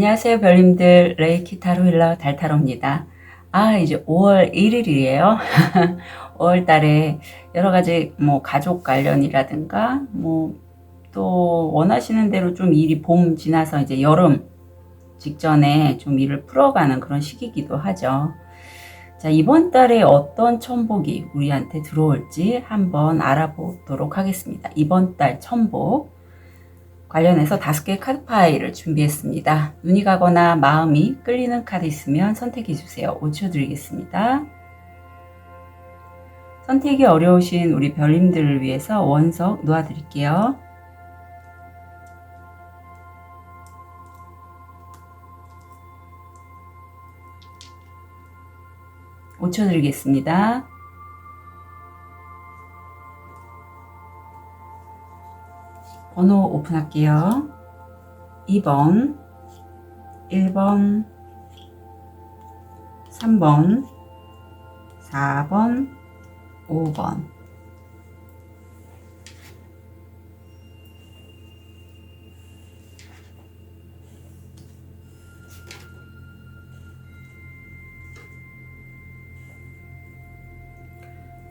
안녕하세요, 별님들. 레이키 타로 힐러 달타로입니다. 이제 5월 1일이에요. 5월 달에 여러 가지 가족 관련이라든가 또 원하시는 대로 좀 일이 봄 지나서 이제 여름 직전에 좀 일을 풀어가는 그런 시기이기도 하죠. 자, 이번 달에 어떤 천복이 우리한테 들어올지 한번 알아보도록 하겠습니다. 이번 달 천복 관련해서 5개의 카드 파일을 준비했습니다. 눈이 가거나 마음이 끌리는 카드 있으면 선택해 주세요. 5초 드리겠습니다. 선택이 어려우신 우리 별님들을 위해서 원석 놓아드릴게요. (5초) 드리겠습니다. 번호 오픈할게요. 2번, 1번, 3번, 4번, 5번.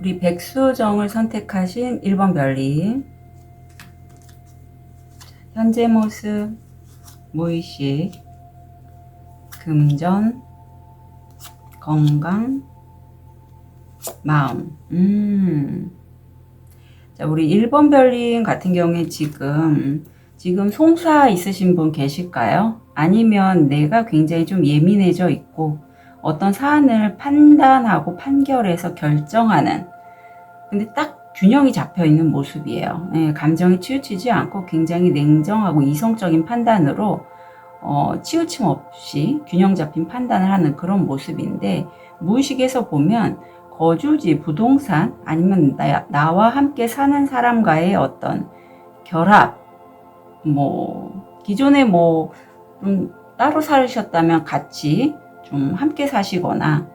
우리 백수정을 선택하신 1번 별님. 현재 모습, 무의식, 금전, 건강, 마음. 자, 우리 1번 별님 같은 경우에 지금 송사 있으신 분 계실까요? 아니면 내가 굉장히 좀 예민해져 있고 어떤 사안을 판단하고 판결해서 결정하는, 근데 딱 균형이 잡혀 있는 모습이에요. 감정이 치우치지 않고 굉장히 냉정하고 이성적인 판단으로 치우침 없이 균형 잡힌 판단을 하는 그런 모습인데, 무의식에서 보면 거주지, 부동산, 아니면 나와 함께 사는 사람과의 어떤 결합, 기존에 좀 따로 살으셨다면 같이 좀 함께 사시거나,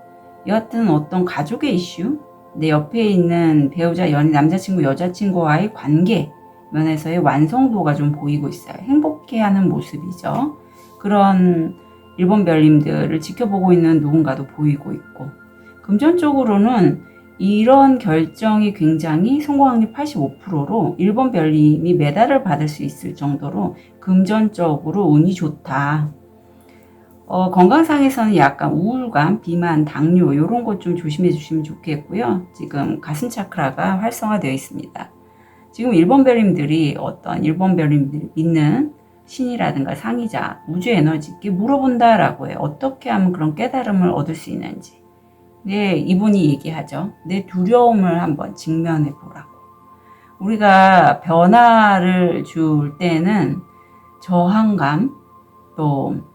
여하튼 어떤 가족의 이슈, 내 옆에 있는 배우자, 연인, 남자친구, 여자친구와의 관계 면에서의 완성도가 좀 보이고 있어요. 행복해하는 모습이죠. 그런 1번 별님들을 지켜보고 있는 누군가도 보이고 있고, 금전적으로는 이런 결정이 굉장히 성공 확률 85%로 1번 별님이 메달을 받을 수 있을 정도로 금전적으로 운이 좋다. 건강상에서는 약간 우울감, 비만, 당뇨 이런 것 좀 조심해 주시면 좋겠고요. 지금 가슴 차크라가 활성화되어 있습니다. 지금 1번 별님들이 어떤 1번 별님들이 믿는 신이라든가 상이자, 우주 에너지께 물어본다라고 해요. 어떻게 하면 그런 깨달음을 얻을 수 있는지. 네, 이분이 얘기하죠. 내 두려움을 한번 직면해 보라고. 우리가 변화를 줄 때는 저항감, 또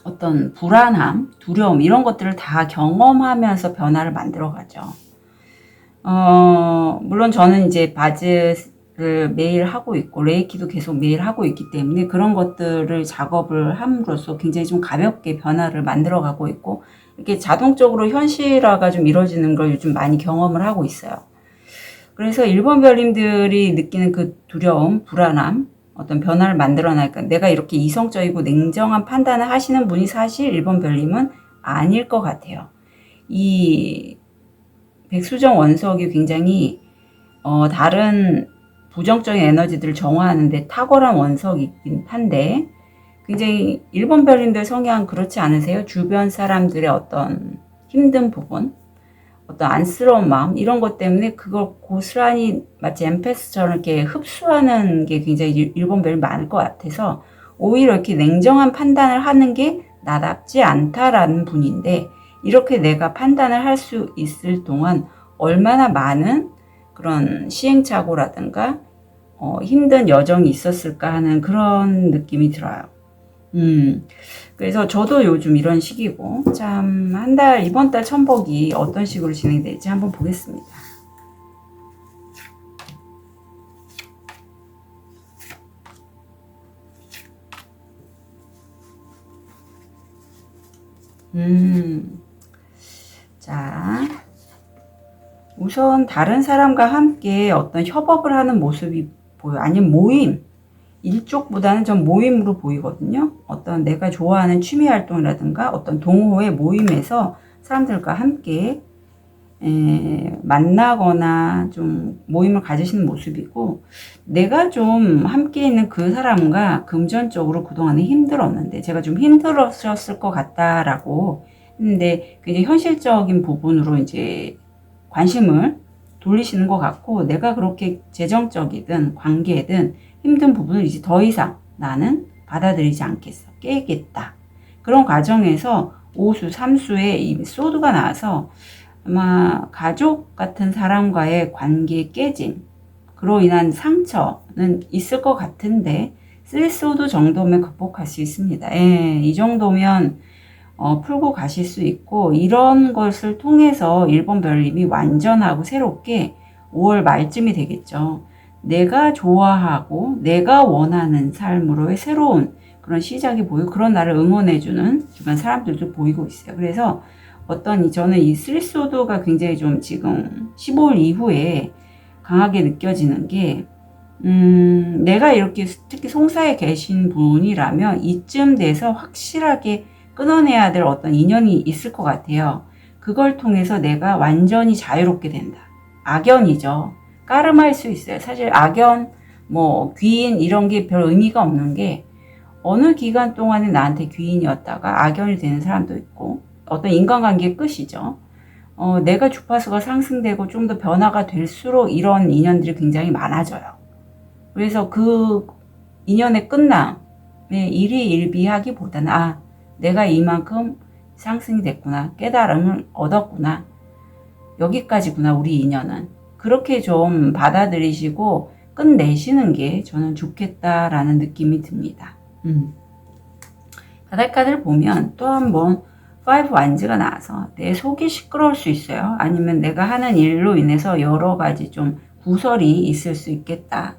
어떤 불안함, 두려움 이런 것들을 다 경험하면서 변화를 만들어 가죠. 물론 저는 이제 바즈를 매일 하고 있고 레이키도 계속 매일 하고 있기 때문에 그런 것들을 작업을 함으로써 굉장히 좀 가볍게 변화를 만들어 가고 있고, 이렇게 자동적으로 현실화가 좀 이루어지는 걸 요즘 많이 경험을 하고 있어요. 그래서 1번 별님들이 느끼는 그 두려움, 불안함, 어떤 변화를 만들어내니까 내가 이렇게 이성적이고 냉정한 판단을 하시는 분이 사실 1번 별님은 아닐 것 같아요. 이 백수정 원석이 굉장히 다른 부정적인 에너지들을 정화하는데 탁월한 원석이긴 한데, 굉장히 1번 별님들 성향 그렇지 않으세요? 주변 사람들의 어떤 힘든 부분, 어떤 안쓰러운 마음 이런 것 때문에 그걸 고스란히 마치 엠패스처럼 이렇게 흡수하는 게 굉장히 1번 별이 많을 것 같아서 오히려 이렇게 냉정한 판단을 하는 게 나답지 않다라는 분인데, 이렇게 내가 판단을 할 수 있을 동안 얼마나 많은 그런 시행착오라든가 힘든 여정이 있었을까 하는 그런 느낌이 들어요. 그래서 저도 요즘 이런 시기고, 참, 이번 달 천복이 어떤 식으로 진행될지 한번 보겠습니다. 자, 우선 다른 사람과 함께 어떤 협업을 하는 모습이 보여요. 아니면 모임, 일쪽보다는 전 모임으로 보이거든요. 어떤 내가 좋아하는 취미 활동이라든가 어떤 동호회 모임에서 사람들과 함께 만나거나 좀 모임을 가지시는 모습이고, 내가 좀 함께 있는 그 사람과 금전적으로 그동안에 힘들었는데, 제가 좀 힘들었을 것 같다라고 했는데, 굉장히 현실적인 부분으로 이제 관심을 돌리시는 것 같고, 내가 그렇게 재정적이든 관계든 힘든 부분을 이제 더 이상 나는 받아들이지 않겠어. 깨겠다. 그런 과정에서 오수, 삼수에 이 소드가 나와서 아마 가족 같은 사람과의 관계 깨짐, 그로 인한 상처는 있을 것 같은데, 쓰리소드 정도면 극복할 수 있습니다. 이 정도면 풀고 가실 수 있고, 이런 것을 통해서 1번 별님이 완전하고 새롭게 5월 말쯤이 되겠죠. 내가 좋아하고 내가 원하는 삶으로의 새로운 그런 시작이 보이고, 그런 나를 응원해주는 주변 사람들도 보이고 있어요. 그래서 저는 이 쓰리소드가 굉장히 좀 지금 15일 이후에 강하게 느껴지는 게, 내가 이렇게 특히 송사에 계신 분이라면 이쯤 돼서 확실하게 끊어내야 될 어떤 인연이 있을 것 같아요. 그걸 통해서 내가 완전히 자유롭게 된다. 악연이죠. 까름할 수 있어요. 사실 악연, 귀인 이런 게 별 의미가 없는 게, 어느 기간 동안에 나한테 귀인이었다가 악연이 되는 사람도 있고, 어떤 인간관계의 끝이죠. 내가 주파수가 상승되고 좀 더 변화가 될수록 이런 인연들이 굉장히 많아져요. 그래서 그 인연의 끝남에 일희일비하기보다는, 내가 이만큼 상승이 됐구나, 깨달음을 얻었구나, 여기까지구나 우리 인연은, 그렇게 좀 받아들이시고 끝내시는 게 저는 좋겠다라는 느낌이 듭니다. 바닷가를 보면 또 한번 5 완즈가 나와서 내 속이 시끄러울 수 있어요. 아니면 내가 하는 일로 인해서 여러 가지 좀 구설이 있을 수 있겠다.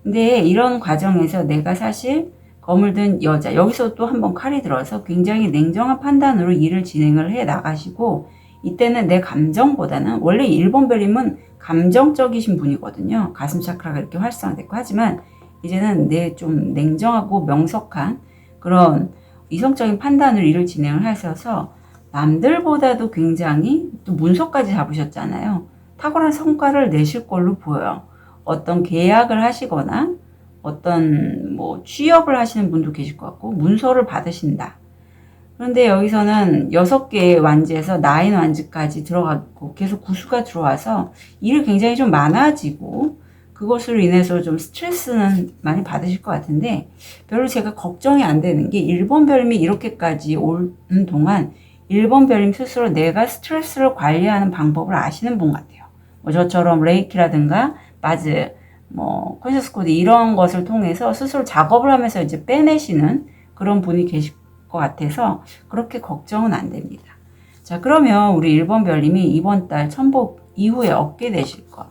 근데 이런 과정에서 내가 사실 검을 든 여자, 여기서 또 한번 칼이 들어서 굉장히 냉정한 판단으로 일을 진행을 해 나가시고, 이때는 내 감정보다는, 원래 1번 별님은 감정적이신 분이거든요. 가슴 차크라가 이렇게 활성화됐고, 하지만 이제는 내 좀 냉정하고 명석한 그런 이성적인 판단으로 일을 진행을 하셔서 남들보다도 굉장히, 또 문서까지 잡으셨잖아요. 탁월한 성과를 내실 걸로 보여요. 어떤 계약을 하시거나 어떤 취업을 하시는 분도 계실 것 같고, 문서를 받으신다. 그런데 여기서는 6개의 완즈에서 9 완즈까지 들어가고 계속 구수가 들어와서 일이 굉장히 좀 많아지고, 그것으로 인해서 좀 스트레스는 많이 받으실 것 같은데, 별로 제가 걱정이 안 되는 게, 1번 별님이 이렇게까지 오는 동안 1번 별님 스스로 내가 스트레스를 관리하는 방법을 아시는 분 같아요. 저처럼 레이키라든가 바즈, 컨셔스 코드 이런 것을 통해서 스스로 작업을 하면서 이제 빼내시는 그런 분이 계실 것 같아서 그렇게 걱정은 안 됩니다. 자, 그러면 우리 1번 별님이 이번 달 천복 이후에 얻게 되실 것.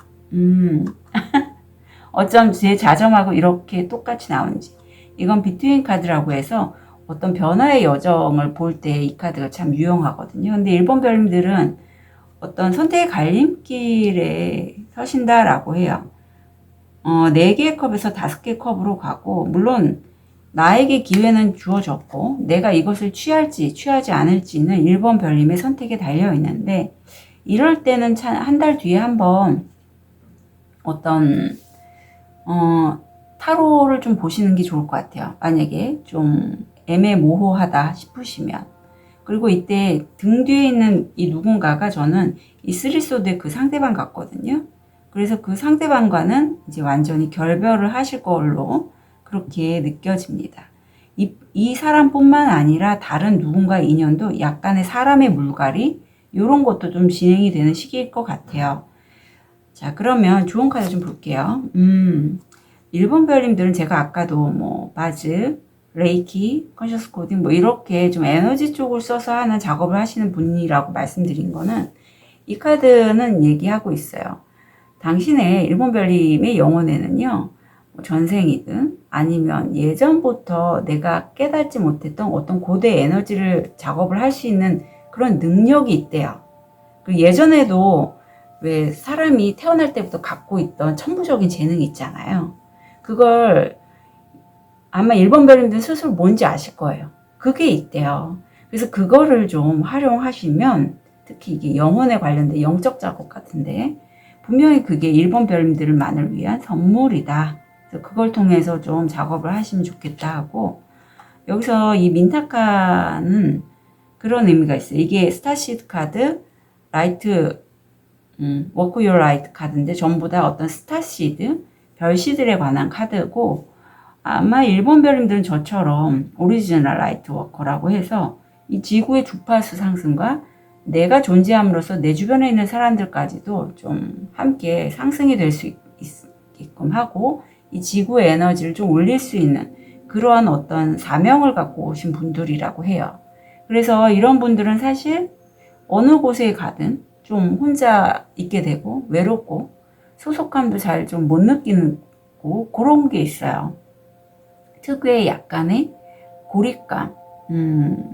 어쩜 제 자정하고 이렇게 똑같이 나오는지. 이건 비트윈 카드라고 해서 어떤 변화의 여정을 볼 때 이 카드가 참 유용하거든요. 근데 1번 별님들은 어떤 선택의 갈림길에 서신다라고 해요. 4개의 컵에서 5개의 컵으로 가고, 물론 나에게 기회는 주어졌고 내가 이것을 취할지 취하지 않을지는 1번 별님의 선택에 달려 있는데, 이럴 때는 한 달 뒤에 한번 어떤 타로를 좀 보시는 게 좋을 것 같아요. 만약에 좀 애매모호하다 싶으시면. 그리고 이때 등 뒤에 있는 이 누군가가 저는 이 쓰리소드의 그 상대방 같거든요. 그래서 그 상대방과는 이제 완전히 결별을 하실 걸로 그렇게 느껴집니다. 이 사람뿐만 아니라 다른 누군가의 인연도 약간의 사람의 물갈이, 이런 것도 좀 진행이 되는 시기일 것 같아요. 자, 그러면 좋은 카드 좀 볼게요. 1번 별님들은 제가 아까도 바즈, 레이키, 컨셔스 코딩 이렇게 좀 에너지 쪽을 써서 하는 작업을 하시는 분이라고 말씀드린 거는, 이 카드는 얘기하고 있어요. 당신의 1번 별님의 영혼에는요, 전생이든 아니면 예전부터 내가 깨닫지 못했던 어떤 고대 에너지를 작업을 할 수 있는 그런 능력이 있대요. 그리고 예전에도 왜 사람이 태어날 때부터 갖고 있던 천부적인 재능이 있잖아요. 그걸 아마 1번 별님들 스스로 뭔지 아실 거예요. 그게 있대요. 그래서 그거를 좀 활용하시면, 특히 이게 영혼에 관련된 영적 작업 같은데 분명히 그게 1번 별님들만을 위한 선물이다. 그래서 그걸 통해서 좀 작업을 하시면 좋겠다 하고, 여기서 이 민타카는 그런 의미가 있어요. 이게 스타시드 카드, 라이트, 워크 유어 라이트 카드인데 전부 다 어떤 스타시드, 별시들에 관한 카드고, 아마 일본 별님들은 저처럼 오리지널 라이트 워커라고 해서 이 지구의 주파수 상승과 내가 존재함으로써 내 주변에 있는 사람들까지도 좀 함께 상승이 될 수 있게끔 하고, 이 지구의 에너지를 좀 올릴 수 있는 그러한 어떤 사명을 갖고 오신 분들이라고 해요. 그래서 이런 분들은 사실 어느 곳에 가든 좀 혼자 있게 되고 외롭고 소속감도 잘 좀 못 느끼는 그런 게 있어요. 특유의 약간의 고립감,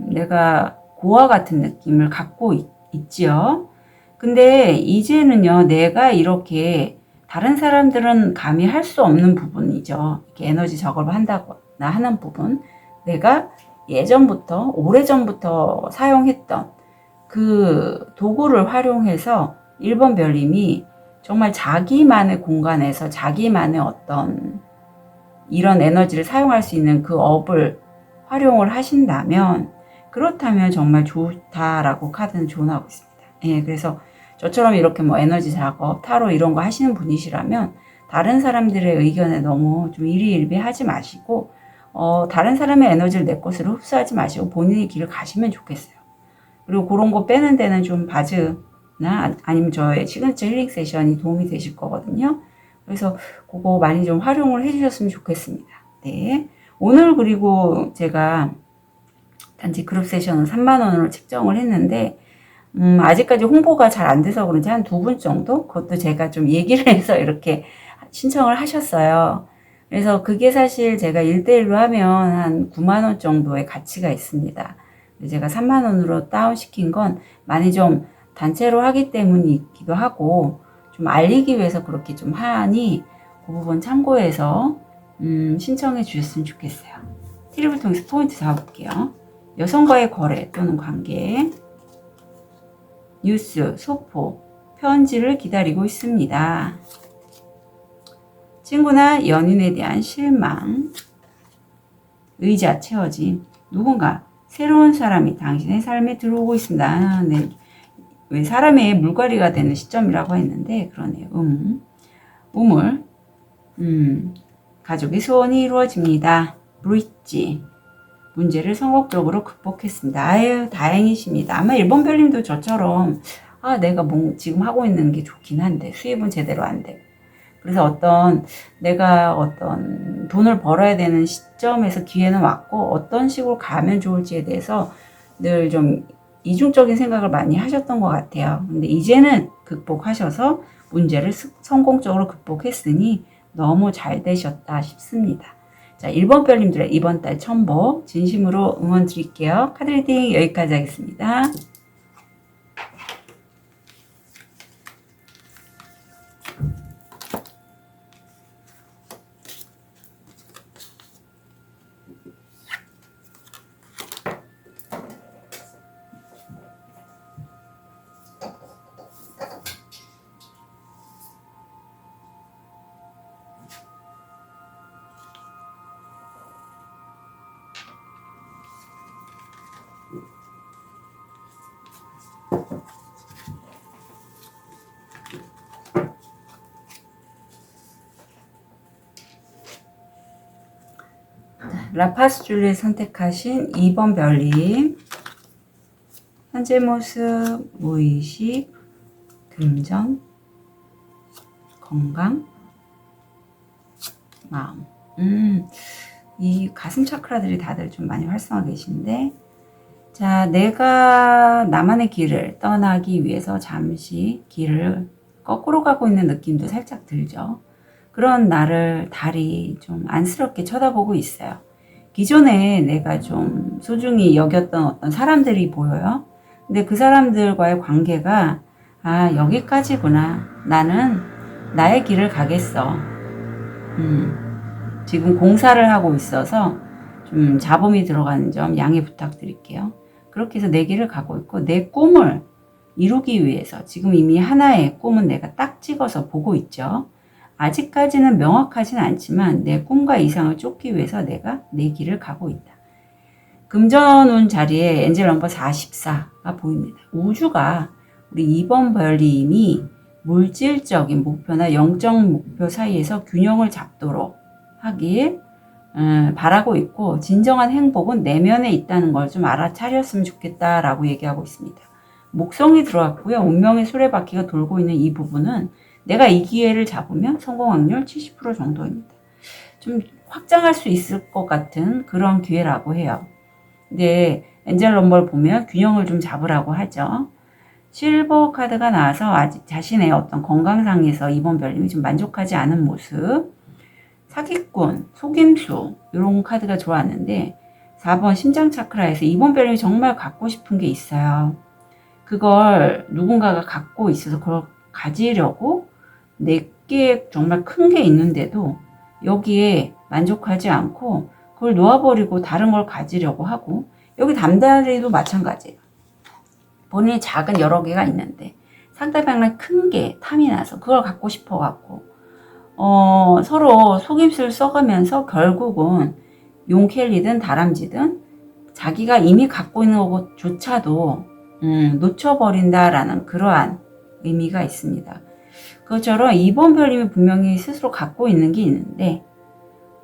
내가 고아 같은 느낌을 갖고 있지요. 근데 이제는요, 내가 이렇게 다른 사람들은 감히 할 수 없는 부분이죠. 이렇게 에너지 작업을 한다거나 하는 부분. 내가 예전부터, 오래전부터 사용했던 그 도구를 활용해서 1번 별님이 정말 자기만의 공간에서 자기만의 어떤 이런 에너지를 사용할 수 있는 그 업을 활용을 하신다면, 그렇다면 정말 좋다라고 카드는 조언하고 있습니다. 예, 그래서 저처럼 이렇게 뭐 에너지 작업, 타로 이런 거 하시는 분이시라면 다른 사람들의 의견에 너무 좀 일희일비하지 마시고, 다른 사람의 에너지를 내 것으로 흡수하지 마시고 본인의 길을 가시면 좋겠어요. 그리고 그런 거 빼는 데는 좀 바즈나 아니면 저의 시그니처 힐링 세션이 도움이 되실 거거든요. 그래서 그거 많이 좀 활용을 해주셨으면 좋겠습니다. 네. 오늘 그리고 제가 단지 그룹 세션은 3만원으로 책정을 했는데, 아직까지 홍보가 잘 안 돼서 그런지 한 2분 정도? 그것도 제가 좀 얘기를 해서 이렇게 신청을 하셨어요. 그래서 그게 사실 제가 1대1로 하면 한 9만원 정도의 가치가 있습니다. 제가 3만원으로 다운시킨 건 많이 좀 단체로 하기 때문이기도 하고, 좀 알리기 위해서 그렇게 좀 하니 그 부분 참고해서 신청해 주셨으면 좋겠어요. 트립을 통해서 포인트 잡아볼게요. 여성과의 거래 또는 관계, 뉴스, 소포, 편지를 기다리고 있습니다. 친구나 연인에 대한 실망, 의자 채워짐, 누군가 새로운 사람이 당신의 삶에 들어오고 있습니다. 네. 왜 사람의 물갈이가 되는 시점이라고 했는데 그러네요. 우물, 가족의 소원이 이루어집니다. 브릿지, 문제를 성공적으로 극복했습니다. 아유, 다행이십니다. 아마 1번 별님도 저처럼 내가 지금 하고 있는 게 좋긴 한데 수입은 제대로 안 되고, 그래서 내가 어떤 돈을 벌어야 되는 시점에서 기회는 왔고 어떤 식으로 가면 좋을지에 대해서 늘 좀 이중적인 생각을 많이 하셨던 것 같아요. 근데 이제는 극복하셔서 문제를 성공적으로 극복했으니 너무 잘 되셨다 싶습니다. 자, 1번 별님들의 이번 달 천복 진심으로 응원 드릴게요. 카드 리딩 여기까지 하겠습니다. 라파스줄리 선택하신 2번 별님, 현재 모습, 무의식, 금전, 건강, 마음. 이 가슴 차크라들이 다들 좀 많이 활성화 계신데, 자, 내가 나만의 길을 떠나기 위해서 잠시 길을 거꾸로 가고 있는 느낌도 살짝 들죠. 그런 나를 달이 좀 안쓰럽게 쳐다보고 있어요. 기존에 내가 좀 소중히 여겼던 어떤 사람들이 보여요. 근데 그 사람들과의 관계가 여기까지구나. 나는 나의 길을 가겠어. 지금 공사를 하고 있어서 좀 잡음이 들어가는 점 양해 부탁드릴게요. 그렇게 해서 내 길을 가고 있고, 내 꿈을 이루기 위해서 지금 이미 하나의 꿈은 내가 딱 찍어서 보고 있죠. 아직까지는 명확하진 않지만 내 꿈과 이상을 쫓기 위해서 내가 내 길을 가고 있다. 금전운 자리에 엔젤 넘버 44가 보입니다. 우주가 우리 2번 별님이 물질적인 목표나 영적 목표 사이에서 균형을 잡도록 하길 바라고 있고, 진정한 행복은 내면에 있다는 걸 좀 알아차렸으면 좋겠다라고 얘기하고 있습니다. 목성이 들어왔고요. 운명의 수레바퀴가 돌고 있는 이 부분은 내가 이 기회를 잡으면 성공 확률 70% 정도입니다. 좀 확장할 수 있을 것 같은 그런 기회라고 해요. 근데 엔젤 넘버를 보면 균형을 좀 잡으라고 하죠. 실버 카드가 나와서 아직 자신의 어떤 건강상에서 이번 별님이 좀 만족하지 않은 모습, 사기꾼, 속임수 이런 카드가 들어왔는데 4번 심장 차크라에서 이번 별님이 정말 갖고 싶은 게 있어요. 그걸 누군가가 갖고 있어서 그걸 가지려고 내게 정말 큰 게 있는데도 여기에 만족하지 않고 그걸 놓아버리고 다른 걸 가지려고 하고, 여기 담다리도 마찬가지예요. 본인이 작은 여러 개가 있는데 상대방은 큰 게 탐이 나서 그걸 갖고 싶어 갖고 서로 속임수를 써가면서 결국은 용켈리든 다람쥐든 자기가 이미 갖고 있는 것조차도 놓쳐버린다라는 그러한 의미가 있습니다. 그것처럼 이번 별님이 분명히 스스로 갖고 있는 게 있는데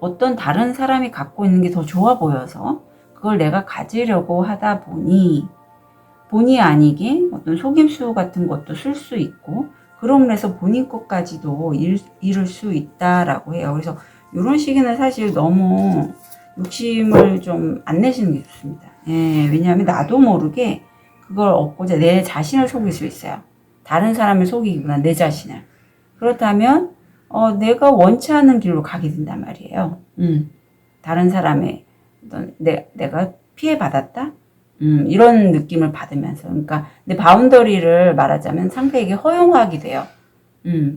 어떤 다른 사람이 갖고 있는 게 더 좋아 보여서 그걸 내가 가지려고 하다 보니 본의 아니게 어떤 속임수 같은 것도 쓸 수 있고, 그럼으로 해서 본인 것까지도 잃을 수 있다라고 해요. 그래서 이런 시기는 사실 너무 욕심을 좀 안 내시는 게 좋습니다. 예, 왜냐하면 나도 모르게 그걸 얻고자 내 자신을 속일 수 있어요. 다른 사람을 속이기보다 내 자신을. 그렇다면 내가 원치 않는 길로 가게 된단 말이에요. 다른 사람의 어떤 내가 피해받았다? 이런 느낌을 받으면서, 그러니까 내 바운더리를 말하자면 상대에게 허용하게 돼요.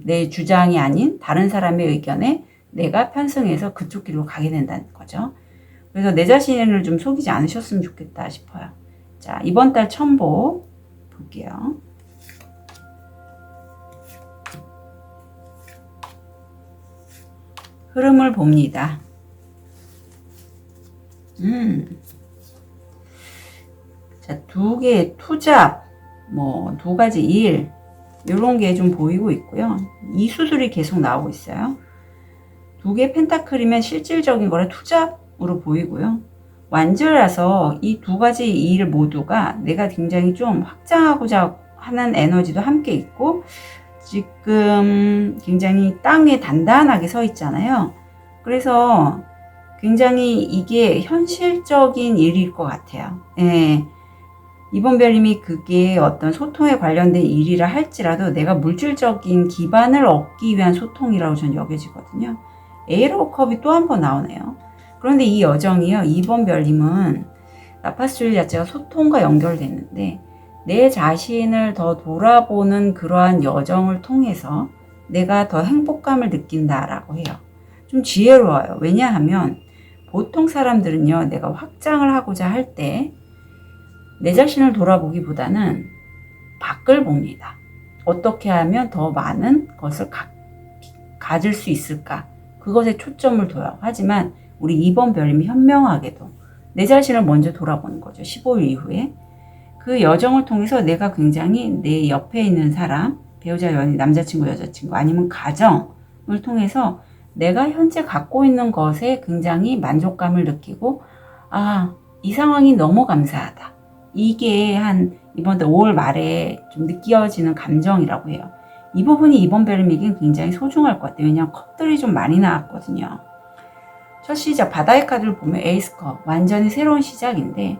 내 주장이 아닌 다른 사람의 의견에 내가 편승해서 그쪽 길로 가게 된다는 거죠. 그래서 내 자신을 좀 속이지 않으셨으면 좋겠다 싶어요. 자, 이번 달 천보 볼게요. 흐름을 봅니다. 자, 두 개의 투잡, 두 가지 일, 이런 게 좀 보이고 있고요. 이 수술이 계속 나오고 있어요. 두 개의 펜타클이면 실질적인 거라 투잡으로 보이고요. 완주라서 이 두 가지 일 모두가 내가 굉장히 좀 확장하고자 하는 에너지도 함께 있고, 지금 굉장히 땅에 단단하게 서 있잖아요. 그래서 굉장히 이게 현실적인 일일 것 같아요. 예. 이번 별님이 그게 어떤 소통에 관련된 일이라 할지라도 내가 물질적인 기반을 얻기 위한 소통이라고 저는 여겨지거든요. 에이로 컵이 또 한 번 나오네요. 그런데 이 여정이요, 이번 별님은 라파스줄 자체가 소통과 연결됐는데 내 자신을 더 돌아보는 그러한 여정을 통해서 내가 더 행복감을 느낀다라고 해요. 좀 지혜로워요. 왜냐하면 보통 사람들은요, 내가 확장을 하고자 할 때 내 자신을 돌아보기보다는 밖을 봅니다. 어떻게 하면 더 많은 것을 가질 수 있을까? 그것에 초점을 둬요. 하지만 우리 이번 별님이 현명하게도 내 자신을 먼저 돌아보는 거죠. 15일 이후에. 그 여정을 통해서 내가 굉장히 내 옆에 있는 사람, 배우자, 연인, 남자친구, 여자친구, 아니면 가정을 통해서 내가 현재 갖고 있는 것에 굉장히 만족감을 느끼고, 이 상황이 너무 감사하다. 이게 이번 달 5월 말에 좀 느껴지는 감정이라고 해요. 이 부분이 이번 별님에겐 굉장히 소중할 것 같아요. 왜냐하면 컵들이 좀 많이 나왔거든요. 첫 시작, 바다의 카드를 보면 에이스컵, 완전히 새로운 시작인데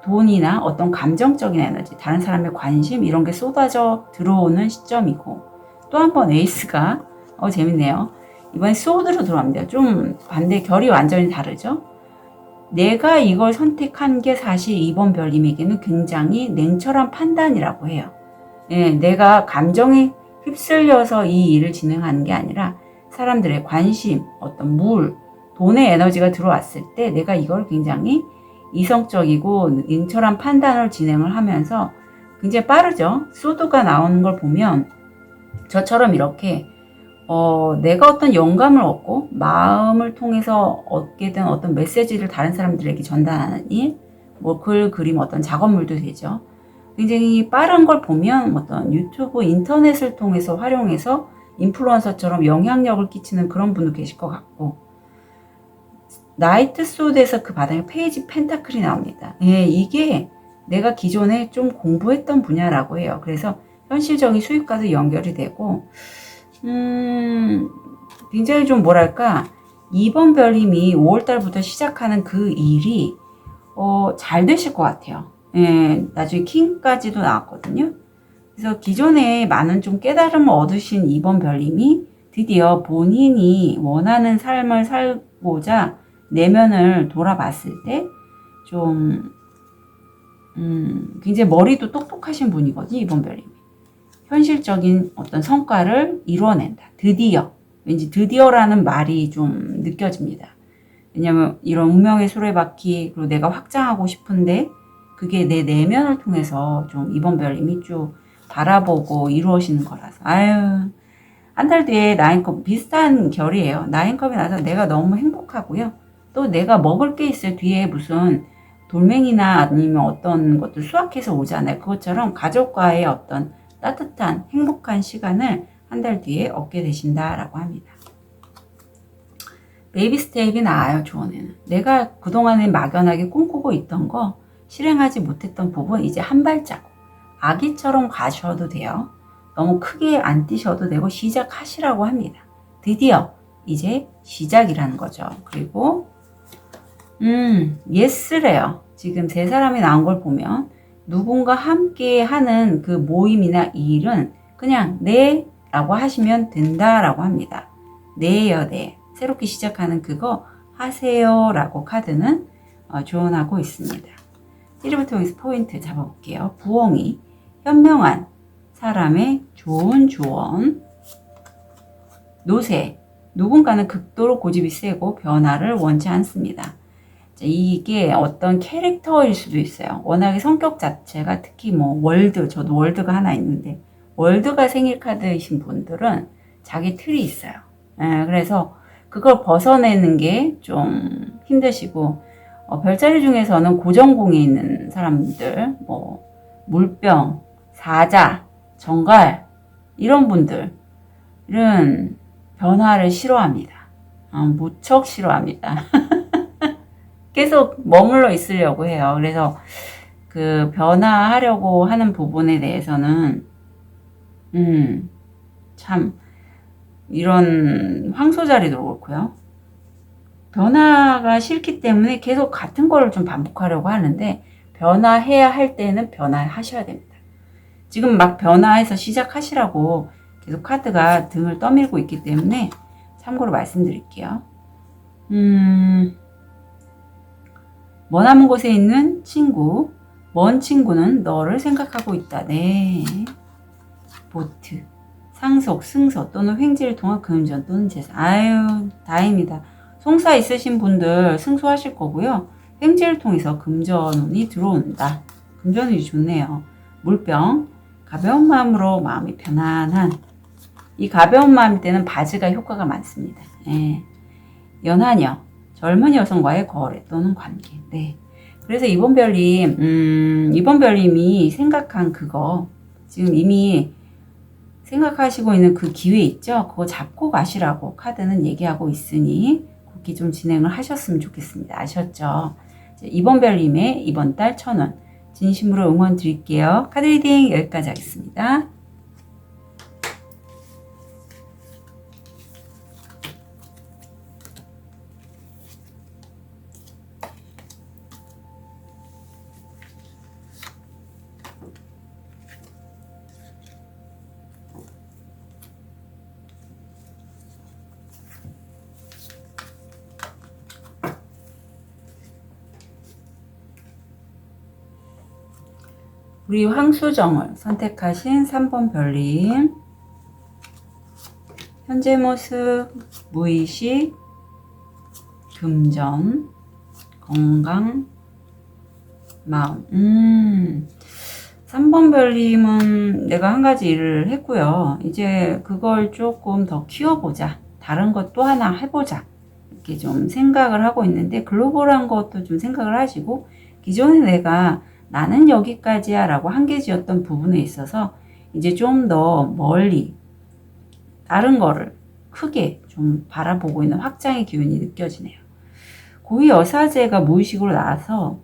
돈이나 어떤 감정적인 에너지, 다른 사람의 관심 이런 게 쏟아져 들어오는 시점이고, 또 한 번 에이스가 재밌네요. 이번에 소드로 들어갑니다. 좀 반대, 결이 완전히 다르죠. 내가 이걸 선택한 게 사실 이번 별님에게는 굉장히 냉철한 판단이라고 해요. 예, 내가 감정에 휩쓸려서 이 일을 진행하는 게 아니라 사람들의 관심, 어떤 돈의 에너지가 들어왔을 때 내가 이걸 굉장히 이성적이고 냉철한 판단을 진행을 하면서 굉장히 빠르죠. 소드가 나오는 걸 보면 저처럼 이렇게 내가 어떤 영감을 얻고 마음을 통해서 얻게 된 어떤 메시지를 다른 사람들에게 전달하는 일, 뭐 글, 그림, 어떤 작업물도 되죠. 굉장히 빠른 걸 보면 어떤 유튜브, 인터넷을 통해서 활용해서 인플루언서처럼 영향력을 끼치는 그런 분도 계실 것 같고, 나이트 소드에서 그 바닥에 페이지 펜타클이 나옵니다. 예, 이게 내가 기존에 좀 공부했던 분야라고 해요. 그래서 현실적인 수익과도 연결이 되고, 굉장히 좀 뭐랄까, 이번 별님이 5월달부터 시작하는 그 일이 잘 되실 것 같아요. 예, 나중에 킹까지도 나왔거든요. 그래서 기존에 많은 좀 깨달음을 얻으신 이번 별님이 드디어 본인이 원하는 삶을 살고자 내면을 돌아봤을 때 좀 굉장히 머리도 똑똑하신 분이거든요. 이번 별님이 현실적인 어떤 성과를 이루어낸다. 드디어, 왠지 드디어라는 말이 좀 느껴집니다. 왜냐면 이런 운명의 수레바퀴, 그리고 내가 확장하고 싶은데 그게 내 내면을 통해서 좀 이번 별님이 쭉 바라보고 이루어지는 거라서, 아유, 한 달 뒤에 나인컵 비슷한 결이에요. 나인컵이 나서 내가 너무 행복하고요. 또 내가 먹을 게 있을 뒤에 무슨 돌멩이나 아니면 어떤 것들 수확해서 오잖아요. 그것처럼 가족과의 어떤 따뜻한 행복한 시간을 한 달 뒤에 얻게 되신다라고 합니다. 베이비 스텝이 나아요. 조언에는 내가 그동안에 막연하게 꿈꾸고 있던 거, 실행하지 못했던 부분 이제 한 발자국 아기처럼 가셔도 돼요. 너무 크게 안 뛰셔도 되고 시작하시라고 합니다. 드디어 이제 시작이라는 거죠. 그리고 예스래요. 지금 세 사람이 나온 걸 보면 누군가 함께 하는 그 모임이나 일은 그냥 네 라고 하시면 된다라고 합니다. 네요, 네. 새롭게 시작하는 그거 하세요 라고 카드는 조언하고 있습니다. 1위부터 여기서 포인트 잡아볼게요. 부엉이, 현명한 사람의 좋은 조언. 노새, 누군가는 극도로 고집이 세고 변화를 원치 않습니다. 이게 어떤 캐릭터일 수도 있어요. 워낙에 성격 자체가 특히 뭐 월드, 저도 월드가 하나 있는데 월드가 생일 카드이신 분들은 자기 틀이 있어요. 그래서 그걸 벗어내는 게 좀 힘드시고, 별자리 중에서는 고정공에 있는 사람들, 뭐 물병, 사자, 정갈 이런 분들은 변화를 싫어합니다. 무척 싫어합니다. 계속 머물러 있으려고 해요. 그래서 그 변화하려고 하는 부분에 대해서는 참 이런 황소자리도 그렇고요. 변화가 싫기 때문에 계속 같은 거를 좀 반복하려고 하는데, 변화해야 할 때는 변화하셔야 됩니다. 지금 막 변화해서 시작하시라고 계속 카드가 등을 떠밀고 있기 때문에 참고로 말씀드릴게요. 머나먼 곳에 있는 친구, 먼 친구는 너를 생각하고 있다. 네. 보트, 상속, 승소 또는 횡재를 통한 금전 또는 재산. 아유, 다행입니다. 송사 있으신 분들 승소하실 거고요. 횡재를 통해서 금전운이 들어온다. 금전운이 좋네요. 물병, 가벼운 마음으로 마음이 편안한. 이 가벼운 마음일 때는 바지가 효과가 많습니다. 예. 연하녀, 젊은 여성과의 거래 또는 관계. 네. 그래서 이번 별님이 생각한 그거, 지금 이미 생각하시고 있는 그 기회 있죠? 그거 잡고 가시라고 카드는 얘기하고 있으니 그렇게 좀 진행을 하셨으면 좋겠습니다. 아셨죠? 이번 별님의 이번 달 1,000원 진심으로 응원 드릴게요. 카드 리딩 여기까지 하겠습니다. 우리 황수정을 선택하신 3번 별님, 현재 모습, 무의식, 금전, 건강, 마음. 3번 별님은 내가 한 가지 일을 했고요. 이제 그걸 조금 더 키워보자. 다른 것 또 하나 해보자. 이렇게 좀 생각을 하고 있는데, 글로벌한 것도 좀 생각을 하시고, 기존에 내가 나는 여기까지야 라고 한계지었던 부분에 있어서 이제 좀 더 멀리 다른 거를 크게 좀 바라보고 있는 확장의 기운이 느껴지네요. 고위 여사제가 무의식으로 나와서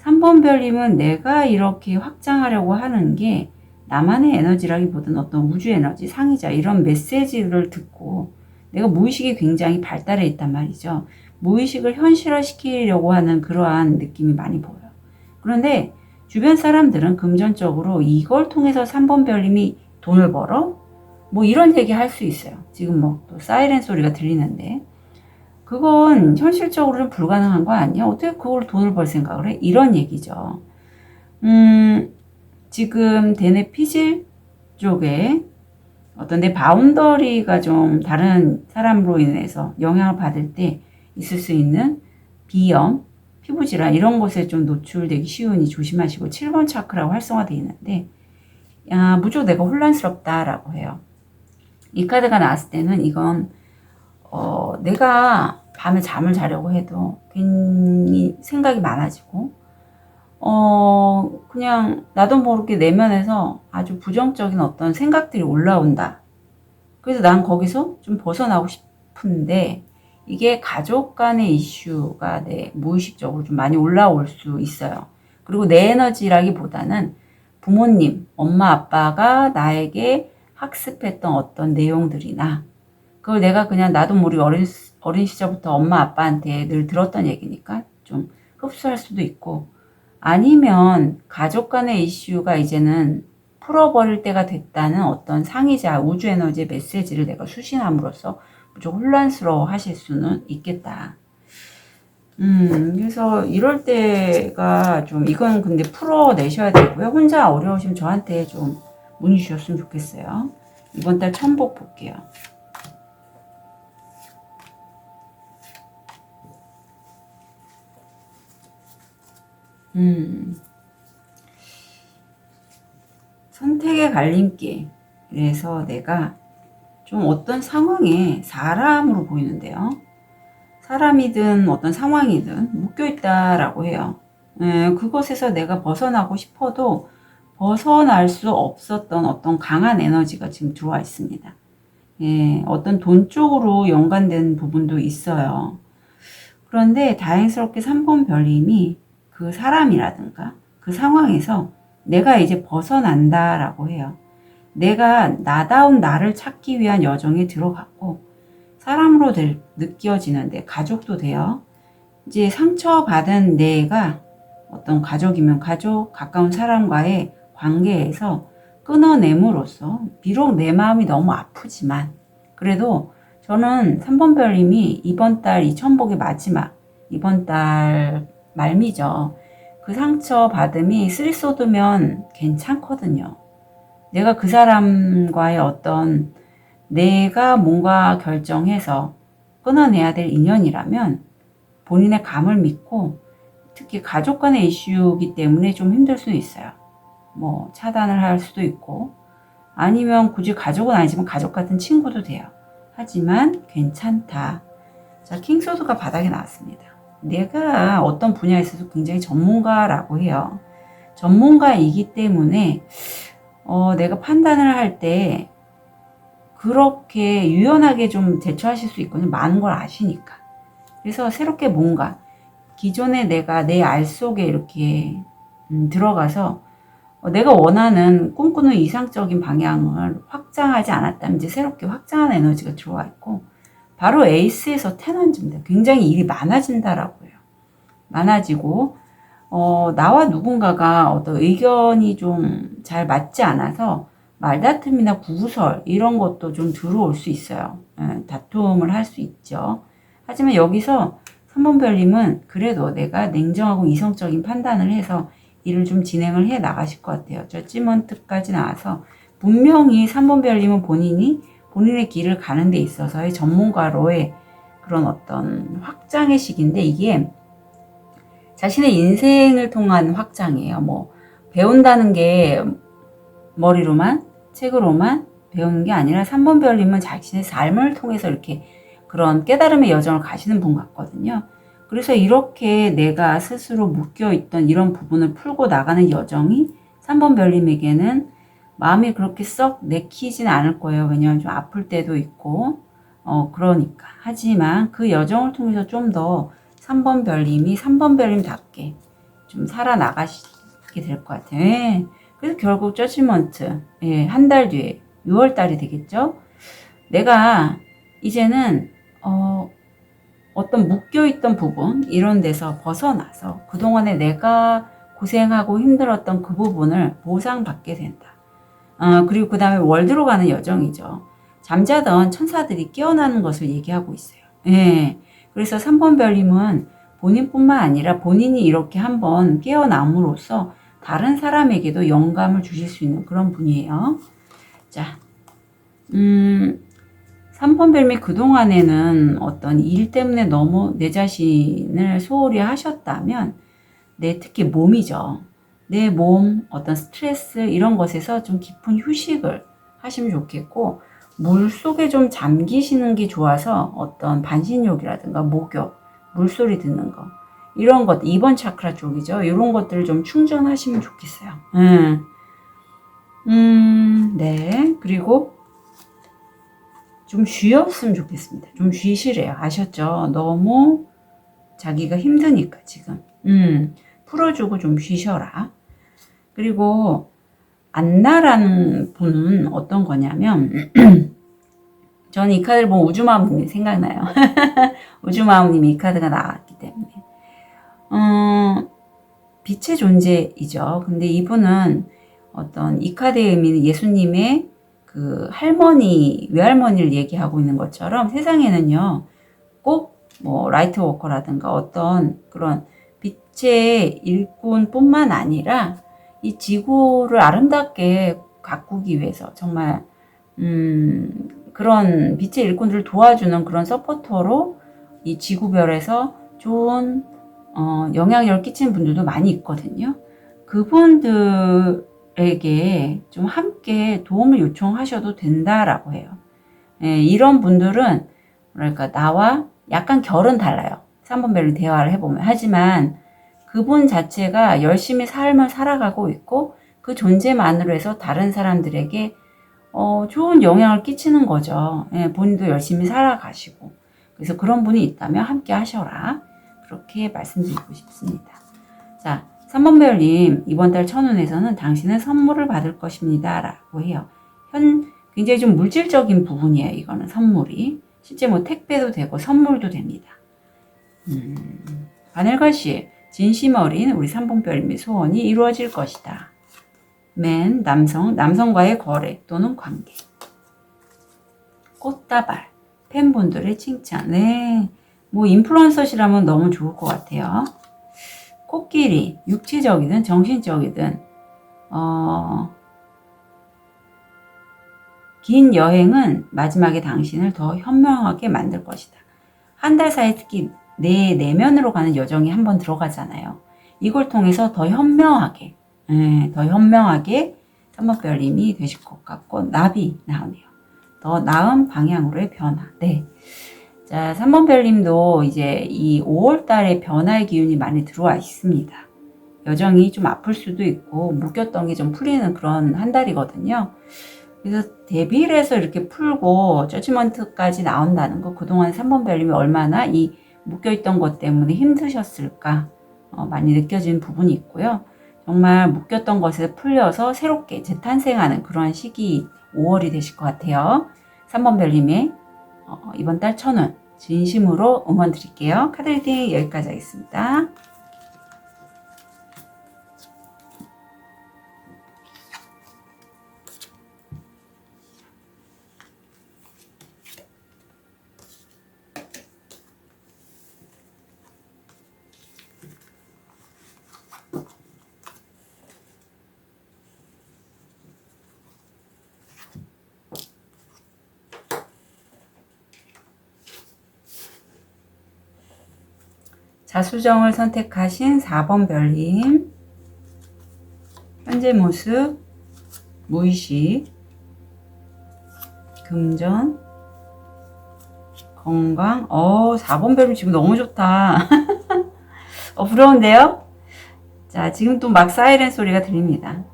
3번 별님은 내가 이렇게 확장하려고 하는 게 나만의 에너지라기보다는 어떤 우주 에너지, 상이자 이런 메시지를 듣고 내가 무의식이 굉장히 발달해 있단 말이죠. 무의식을 현실화시키려고 하는 그러한 느낌이 많이 보여요. 그런데 주변 사람들은 금전적으로 이걸 통해서 3번 별님이 돈을 벌어? 뭐 이런 얘기 할 수 있어요. 지금 뭐 또 사이렌 소리가 들리는데 그건 현실적으로는 불가능한 거 아니야? 어떻게 그걸 돈을 벌 생각을 해? 이런 얘기죠. 지금 대뇌 피질 쪽에 어떤 내 바운더리가 좀 다른 사람으로 인해서 영향을 받을 때 있을 수 있는 비염, 피부질환 이런 것에 좀 노출되기 쉬우니 조심하시고 7번 차크라고 활성화되어 있는데 무조건 내가 혼란스럽다라고 해요. 이 카드가 나왔을 때는 이건 내가 밤에 잠을 자려고 해도 괜히 생각이 많아지고 그냥 나도 모르게 내면에서 아주 부정적인 어떤 생각들이 올라온다. 그래서 난 거기서 좀 벗어나고 싶은데 이게 가족 간의 이슈가 내 무의식적으로 좀 많이 올라올 수 있어요. 그리고 내 에너지라기보다는 부모님, 엄마, 아빠가 나에게 학습했던 어떤 내용들이나 그걸 내가 그냥 나도 모르게 어린 시절부터 엄마, 아빠한테 늘 들었던 얘기니까 좀 흡수할 수도 있고 아니면 가족 간의 이슈가 이제는 풀어버릴 때가 됐다는 어떤 상이자 우주 에너지의 메시지를 내가 수신함으로써 좀 혼란스러워 하실 수는 있겠다. 그래서 이럴 때가 좀 이건 근데 풀어내셔야 되고요. 혼자 어려우시면 저한테 좀 문의 주셨으면 좋겠어요. 이번 달 천복 볼게요. 선택의 갈림길. 그래서 내가 좀 어떤 상황에 사람으로 보이는데요. 사람이든 어떤 상황이든 묶여있다라고 해요. 그것에서 내가 벗어나고 싶어도 벗어날 수 없었던 어떤 강한 에너지가 지금 들어와 있습니다. 어떤 돈 쪽으로 연관된 부분도 있어요. 그런데 다행스럽게 3번 별님이 그 사람이라든가 그 상황에서 내가 이제 벗어난다라고 해요. 내가 나다운 나를 찾기 위한 여정에 들어갔고 사람으로 느껴지는데 가족도 돼요. 이제 상처받은 내가 어떤 가족이면 가족, 가까운 사람과의 관계에서 끊어냄으로써 비록 내 마음이 너무 아프지만 그래도 저는 3번 별님이 이번 달 이 천복의 마지막 이번 달 말미죠. 그 상처 받음이 쓸 쏟으면 괜찮거든요. 내가 그 사람과의 어떤 내가 뭔가 결정해서 끊어내야 될 인연이라면 본인의 감을 믿고 특히 가족 간의 이슈이기 때문에 좀 힘들 수는 있어요. 뭐 차단을 할 수도 있고 아니면 굳이 가족은 아니지만 가족 같은 친구도 돼요. 하지만 괜찮다. 자, 킹소드가 바닥에 나왔습니다. 내가 어떤 분야에 있어서 굉장히 전문가라고 해요. 전문가이기 때문에 내가 판단을 할 때 그렇게 유연하게 좀 대처하실 수 있거든요. 많은 걸 아시니까. 그래서 새롭게 뭔가 기존에 내가 내 알 속에 이렇게 들어가서 내가 원하는 꿈꾸는 이상적인 방향을 확장하지 않았다면 이제 새롭게 확장한 에너지가 들어와 있고 바로 에이스에서 테넌즈입니다. 굉장히 일이 많아진다라고 해요. 많아지고 나와 누군가가 어떤 의견이 좀 잘 맞지 않아서 말다툼이나 구설 이런 것도 좀 들어올 수 있어요. 다툼을 할 수 있죠. 하지만 여기서 3번 별님은 그래도 내가 냉정하고 이성적인 판단을 해서 일을 좀 진행을 해 나가실 것 같아요. 저지먼트까지 나와서 분명히 3번 별님은 본인의 길을 가는 데 있어서의 전문가로의 그런 어떤 확장의 시기인데 이게 자신의 인생을 통한 확장이에요. 뭐 배운다는 게 머리로만 책으로만 배우는 게 아니라 3번 별님은 자신의 삶을 통해서 이렇게 그런 깨달음의 여정을 가시는 분 같거든요. 그래서 이렇게 내가 스스로 묶여있던 이런 부분을 풀고 나가는 여정이 3번 별님에게는 마음이 그렇게 썩 내키진 않을 거예요. 왜냐하면 좀 아플 때도 있고 그러니까. 하지만 그 여정을 통해서 좀 더 3번 별님이 3번 별님답게 좀 살아나가시게 될 것 같아요. 예. 그래서 결국 저지먼트, 예, 한 달 뒤에 6월 달이 되겠죠. 내가 이제는 어떤 묶여있던 부분 이런 데서 벗어나서 그동안에 내가 고생하고 힘들었던 그 부분을 보상받게 된다. 그리고 그 다음에 월드로 가는 여정이죠. 잠자던 천사들이 깨어나는 것을 얘기하고 있어요. 예. 그래서 3번 별님은 본인뿐만 아니라 본인이 이렇게 한번 깨어남으로써 다른 사람에게도 영감을 주실 수 있는 그런 분이에요. 자, 3번 별미 그동안에는 어떤 일 때문에 너무 내 자신을 소홀히 하셨다면, 특히 몸이죠. 내 몸, 어떤 스트레스, 이런 것에서 좀 깊은 휴식을 하시면 좋겠고, 물 속에 좀 잠기시는 게 좋아서 어떤 반신욕이라든가 목욕, 물소리 듣는 거, 이런 것, 2번 차크라 쪽이죠. 이런 것들을 좀 충전하시면 좋겠어요. 네. 그리고 좀 쉬었으면 좋겠습니다. 좀 쉬시래요. 아셨죠? 너무 자기가 힘드니까 지금. 풀어주고 좀 쉬셔라. 그리고 안나라는 분은 어떤 거냐면 저는 이 카드를 보면 우주마음님이 생각나요. 우주마음님이 이 카드가 나왔기 때문에 빛의 존재이죠. 근데 이분은 어떤 이 카드의 의미는 예수님의 그 할머니, 외할머니를 얘기하고 있는 것처럼 세상에는요, 꼭 뭐 라이트 워커라든가 어떤 그런 빛의 일꾼뿐만 아니라 이 지구를 아름답게 가꾸기 위해서 정말 그런 빛의 일꾼들을 도와주는 그런 서포터로 이 지구별에서 좋은 영향력을 끼치는 분들도 많이 있거든요. 그분들에게 좀 함께 도움을 요청하셔도 된다라고 해요. 예, 이런 분들은 뭐랄까 나와 약간 결은 달라요. 3번 별로 대화를 해보면. 하지만 그분 자체가 열심히 삶을 살아가고 있고 그 존재만으로 해서 다른 사람들에게 좋은 영향을 끼치는 거죠. 예, 본인도 열심히 살아가시고. 그래서 그런 분이 있다면 함께 하셔라. 그렇게 말씀드리고 싶습니다. 자, 3번 별님, 이번 달 천운에서는 당신은 선물을 받을 것입니다. 라고 해요. 굉장히 좀 물질적인 부분이에요. 이거는 선물이. 실제 뭐 택배도 되고 선물도 됩니다. 바늘가시, 진심 어린 우리 3번 별님의 소원이 이루어질 것이다. 남성과의 거래 또는 관계. 꽃다발, 팬분들의 칭찬. 네, 뭐 인플루언서시라면 너무 좋을 것 같아요. 코끼리, 육체적이든 정신적이든 긴 여행은 마지막에 당신을 더 현명하게 만들 것이다. 한 달 사이 특히 내 내면으로 가는 여정이 한번 들어가잖아요. 이걸 통해서 더 현명하게 3번 별님이 되실 것 같고, 나비 나오네요. 더 나은 방향으로의 변화. 네. 자, 3번 별님도 이제 이 5월 달에 변화의 기운이 많이 들어와 있습니다. 여정이 좀 아플 수도 있고, 묶였던 게 좀 풀리는 그런 한 달이거든요. 그래서 데뷔를 해서 이렇게 풀고 저지먼트까지 나온다는 거, 그동안 3번 별님이 얼마나 이 묶여있던 것 때문에 힘드셨을까 많이 느껴지는 부분이 있고요. 정말 묶였던 것에서 풀려서 새롭게 재탄생하는 그런 시기 5월이 되실 것 같아요. 3번 별님의 이번 달 천운 진심으로 응원 드릴게요. 카드 리딩 여기까지 하겠습니다. 자수정을 선택하신 4번 별님. 현재 모습, 무의식, 금전, 건강. 4번 별님 지금 너무 좋다. 부러운데요? 자, 지금 또 막 사이렌 소리가 들립니다.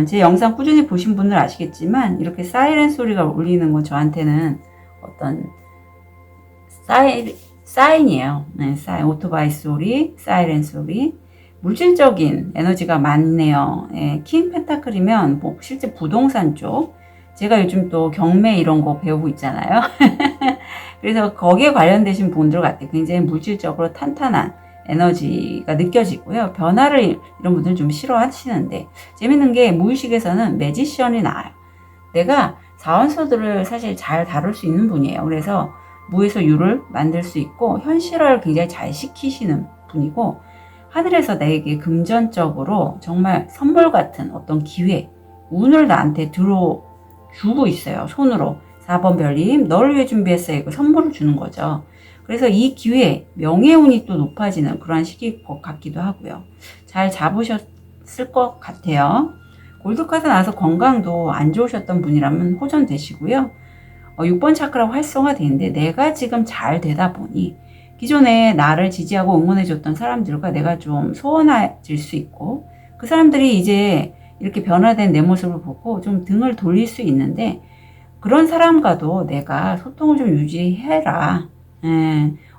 제 영상 꾸준히 보신 분들 아시겠지만 이렇게 사이렌 소리가 울리는 건 저한테는 어떤 사인이에요. 네, 사인. 오토바이 소리, 사이렌 소리. 물질적인 에너지가 많네요. 예, 킹 펜타클이면 뭐 실제 부동산 쪽. 제가 요즘 또 경매 이런 거 배우고 있잖아요. 그래서 거기에 관련되신 분들 같아요. 굉장히 물질적으로 탄탄한 에너지가 느껴지고요. 변화를 이런 분들 좀 싫어하시는데 재밌는 게 무의식에서는 매지션이 나와요. 내가 사원소들을 사실 잘 다룰 수 있는 분이에요. 그래서 무에서 유를 만들 수 있고 현실화를 굉장히 잘 시키시는 분이고 하늘에서 나에게 금전적으로 정말 선물 같은 어떤 기회, 운을 나한테 들어주고 있어요. 손으로. 4번 별님, 너를 위해 준비했어요. 이거 선물을 주는 거죠. 그래서 이 기회, 명예운이 또 높아지는 그러한 시기일 것 같기도 하고요. 잘 잡으셨을 것 같아요. 골드카드 나와서 건강도 안 좋으셨던 분이라면 호전되시고요. 6번 차크라 활성화되는데 내가 지금 잘 되다 보니 기존에 나를 지지하고 응원해줬던 사람들과 내가 좀 소원해질 수 있고 그 사람들이 이제 이렇게 변화된 내 모습을 보고 좀 등을 돌릴 수 있는데 그런 사람과도 내가 소통을 좀 유지해라.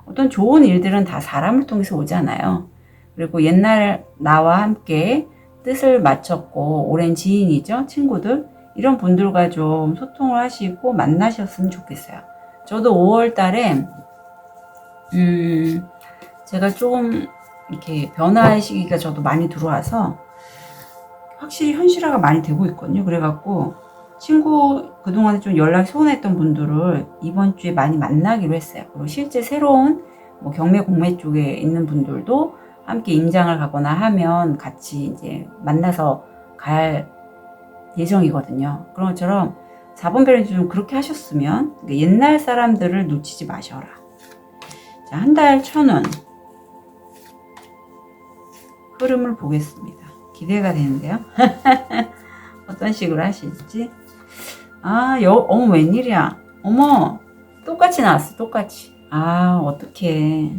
어떤 좋은 일들은 다 사람을 통해서 오잖아요. 그리고 옛날 나와 함께 뜻을 맞췄고 오랜 지인이죠. 친구들. 이런 분들과 좀 소통을 하시고 만나셨으면 좋겠어요. 저도 5월 달에 제가 좀 이렇게 변화의 시기가 저도 많이 들어와서 확실히 현실화가 많이 되고 있거든요. 그래갖고 친구 그동안에 좀 연락이 소원했던 분들을 이번 주에 많이 만나기로 했어요. 그리고 실제 새로운 뭐 경매 공매 쪽에 있는 분들도 함께 임장을 가거나 하면 같이 이제 만나서 갈 예정이거든요. 그런 것처럼 4번 별이 좀 그렇게 하셨으면 옛날 사람들을 놓치지 마셔라. 자, 한 달 천운 흐름을 보겠습니다. 기대가 되는데요. 어떤 식으로 하실지. 어머 웬일이야. 어머 똑같이 나왔어. 똑같이. 어떡해.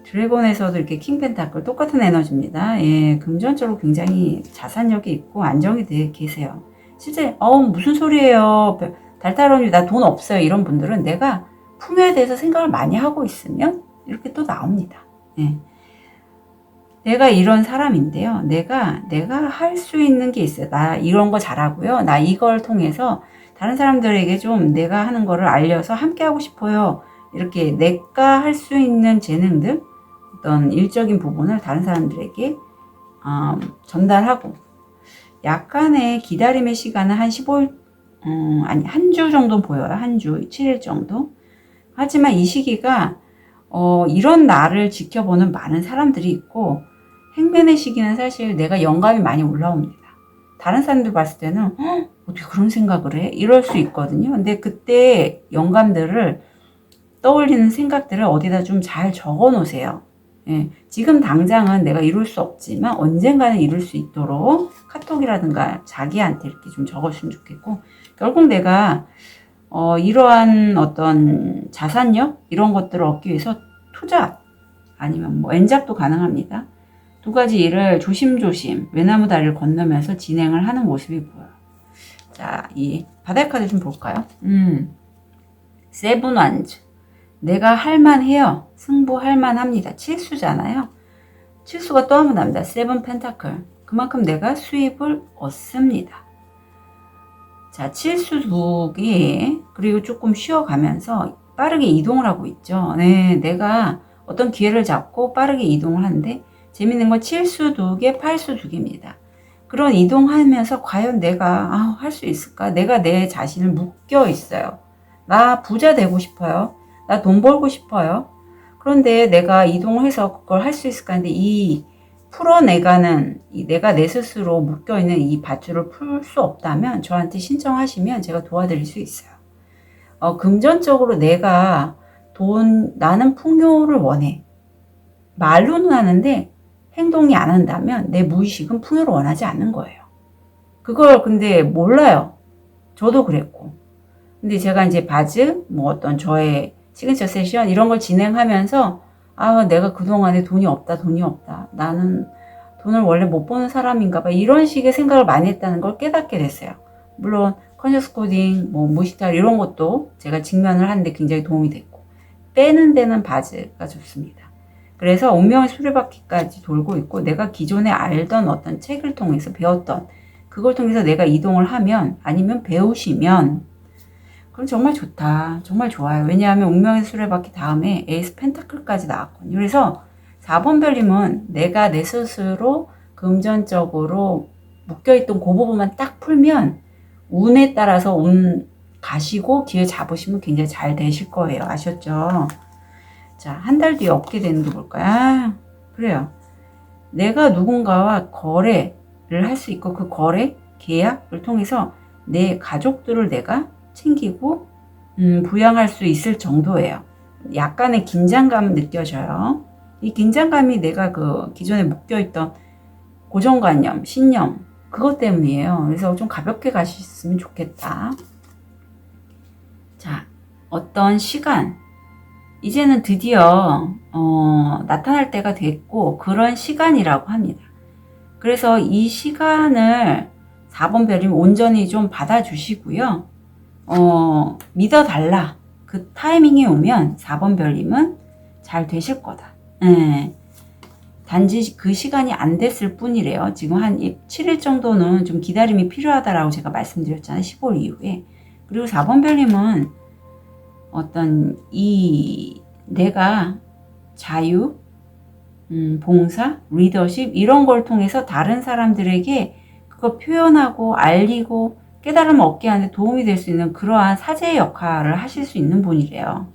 드래곤에서도 이렇게 킹펜타클 똑같은 에너지입니다. 예, 금전적으로 굉장히 자산력이 있고 안정이 돼 계세요. 실제 무슨 소리예요. 달타로님 나 돈 없어요. 이런 분들은 내가 풍요에 대해서 생각을 많이 하고 있으면 이렇게 또 나옵니다. 예. 내가 이런 사람인데요. 내가 할 수 있는 게 있어요. 나 이런 거 잘하고요. 나 이걸 통해서 다른 사람들에게 좀 내가 하는 거를 알려서 함께 하고 싶어요. 이렇게 내가 할 수 있는 재능들, 어떤 일적인 부분을 다른 사람들에게 전달하고 약간의 기다림의 시간은 한 15일, 한 주 정도 보여요. 한 주, 7일 정도. 하지만 이 시기가 이런 나를 지켜보는 많은 사람들이 있고 행변의 시기는 사실 내가 영감이 많이 올라옵니다. 다른 사람들 봤을 때는 어떻게 그런 생각을 해? 이럴 수 있거든요. 근데 그때 영감들을 떠올리는 생각들을 어디다 좀 잘 적어 놓으세요. 예, 지금 당장은 내가 이룰 수 없지만 언젠가는 이룰 수 있도록 카톡이라든가 자기한테 이렇게 좀 적었으면 좋겠고 결국 내가 이러한 어떤 자산력 이런 것들을 얻기 위해서 투자 아니면 뭐 엔잡도 가능합니다. 두 가지 일을 조심조심 외나무 다리를 건너면서 진행을 하는 모습이 보여요. 자, 이 바닥 카드 좀 볼까요? 세븐 완즈. 내가 할만해요. 승부할만합니다. 칠수잖아요. 칠수가 또 한 번 나옵니다. 세븐 펜타클. 그만큼 내가 수입을 얻습니다. 자, 칠수 두 개, 그리고 조금 쉬어가면서 빠르게 이동을 하고 있죠. 네, 내가 어떤 기회를 잡고 빠르게 이동을 하는데 재밌는 건 칠수 두 개, 팔수 두 개입니다. 그런 이동하면서 과연 내가 할 수 있을까? 내가 내 자신을 묶여 있어요. 나 부자 되고 싶어요. 나 돈 벌고 싶어요. 그런데 내가 이동을 해서 그걸 할 수 있을까? 근데 이 풀어내가는 내가 내 스스로 묶여있는 이 밧줄을 풀 수 없다면 저한테 신청하시면 제가 도와드릴 수 있어요. 금전적으로 내가 나는 풍요를 원해. 말로는 하는데 행동이 안 한다면 내 무의식은 풍요를 원하지 않는 거예요. 그걸 근데 몰라요. 저도 그랬고. 근데 제가 이제 바즈, 뭐 어떤 저의 시그니처 세션 이런 걸 진행하면서 아, 내가 그동안에 돈이 없다. 나는 돈을 원래 못 버는 사람인가 봐. 이런 식의 생각을 많이 했다는 걸 깨닫게 됐어요. 물론 컨셔스 코딩, 뭐 무식탈 이런 것도 제가 직면을 하는데 굉장히 도움이 됐고 빼는 데는 바즈가 좋습니다. 그래서 운명의 수레바퀴까지 돌고 있고 내가 기존에 알던 어떤 책을 통해서 배웠던 그걸 통해서 내가 이동을 하면 아니면 배우시면 그럼 정말 좋다. 정말 좋아요. 왜냐하면 운명의 수레바퀴 다음에 에이스 펜타클까지 나왔거든요. 그래서 4번 별님은 내가 내 스스로 금전적으로 묶여있던 그 부분만 딱 풀면 운에 따라서 운 가시고 기회 잡으시면 굉장히 잘 되실 거예요. 아셨죠? 자, 한 달 뒤에 얻게 되는 게 뭘까요? 아, 그래요. 내가 누군가와 거래를 할 수 있고 그 거래, 계약을 통해서 내 가족들을 내가 챙기고 부양할 수 있을 정도예요. 약간의 긴장감은 느껴져요. 이 긴장감이 내가 그 기존에 묶여있던 고정관념, 신념 그것 때문이에요. 그래서 좀 가볍게 가셨으면 좋겠다. 자, 어떤 시간 이제는 드디어 나타날 때가 됐고 그런 시간이라고 합니다. 그래서 이 시간을 4번 별님 온전히 좀 받아주시고요. 믿어달라. 그 타이밍이 오면 4번 별님은 잘 되실 거다. 단지 그 시간이 안 됐을 뿐이래요. 지금 한 7일 정도는 좀 기다림이 필요하다라고 제가 말씀드렸잖아요. 15일 이후에. 그리고 4번 별님은 어떤 내가 자유, 봉사, 리더십 이런 걸 통해서 다른 사람들에게 그거 표현하고 알리고 깨달음을 얻게 하는데 도움이 될 수 있는 그러한 사제의 역할을 하실 수 있는 분이래요.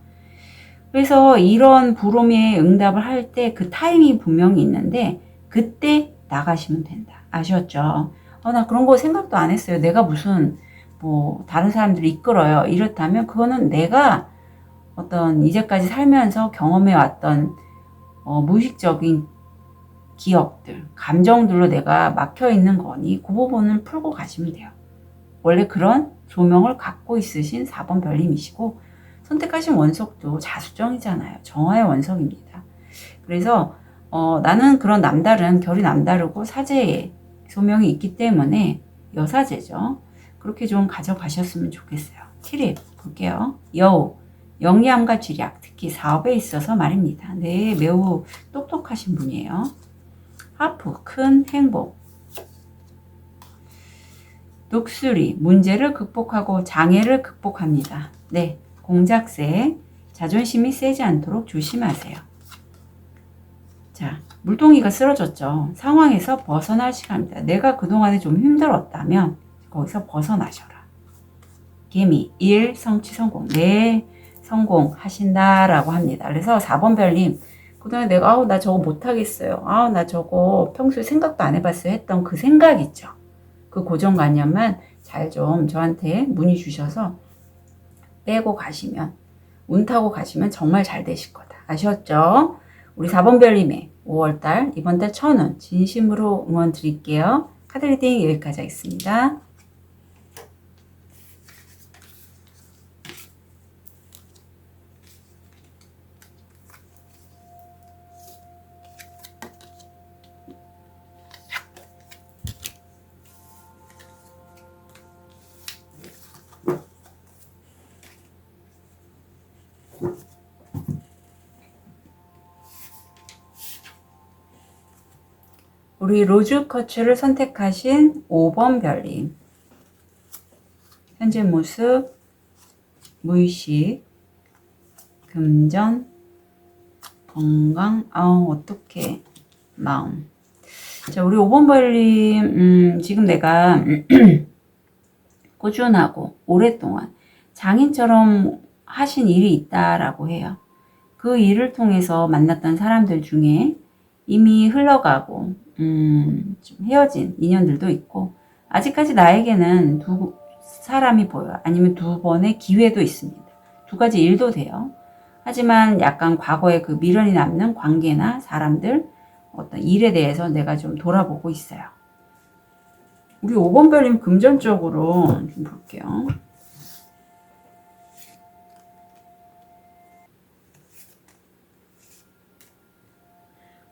그래서 이런 부름에 응답을 할 때 그 타이밍이 분명히 있는데 그때 나가시면 된다. 아셨죠? 나 그런 거 생각도 안 했어요. 내가 무슨 뭐 다른 사람들을 이끌어요. 이렇다면 그거는 내가 어떤 이제까지 살면서 경험해왔던 무의식적인 기억들, 감정들로 내가 막혀있는 거니 그 부분을 풀고 가시면 돼요. 원래 그런 조명을 갖고 있으신 4번 별님이시고 선택하신 원석도 자수정이잖아요. 정화의 원석입니다. 그래서 나는 그런 남다른 결이 남다르고 사제의 소명이 있기 때문에 여사제죠. 그렇게 좀 가져가셨으면 좋겠어요. 팁 볼게요. 여우, 영리함과 지략, 특히 사업에 있어서 말입니다. 네, 매우 똑똑하신 분이에요. 하프, 큰 행복. 독수리, 문제를 극복하고 장애를 극복합니다. 네, 공작새, 자존심이 세지 않도록 조심하세요. 자, 물동이가 쓰러졌죠. 상황에서 벗어날 시간입니다. 내가 그동안에 좀 힘들었다면 거기서 벗어나셔라. 개미, 일, 성취, 성공. 네, 성공하신다라고 합니다. 그래서 4번 별님, 그동안 내가 나 저거 못하겠어요. 나 저거 평소에 생각도 안 해봤어요 했던 그 생각 있죠. 그 고정관념만 잘 좀 저한테 문의 주셔서 빼고 가시면 운 타고 가시면 정말 잘 되실 거다. 아셨죠? 우리 4번 별님의 5월달 이번 달 1,000원 진심으로 응원 드릴게요. 카드 리딩 여기까지 하겠습니다. 우리 로즈 커츠를 선택하신 5번 별님. 현재 모습, 무의식, 금전, 건강, 어떡해, 마음. 자, 우리 5번 별님, 지금 내가 꾸준하고 오랫동안 장인처럼 하신 일이 있다라고 해요. 그 일을 통해서 만났던 사람들 중에 이미 흘러가고 좀 헤어진 인연들도 있고 아직까지 나에게는 두 사람이 보여요. 아니면 두 번의 기회도 있습니다. 두 가지 일도 돼요. 하지만 약간 과거에 그 미련이 남는 관계나 사람들, 어떤 일에 대해서 내가 좀 돌아보고 있어요. 우리 5번 별님 금전적으로 좀 볼게요.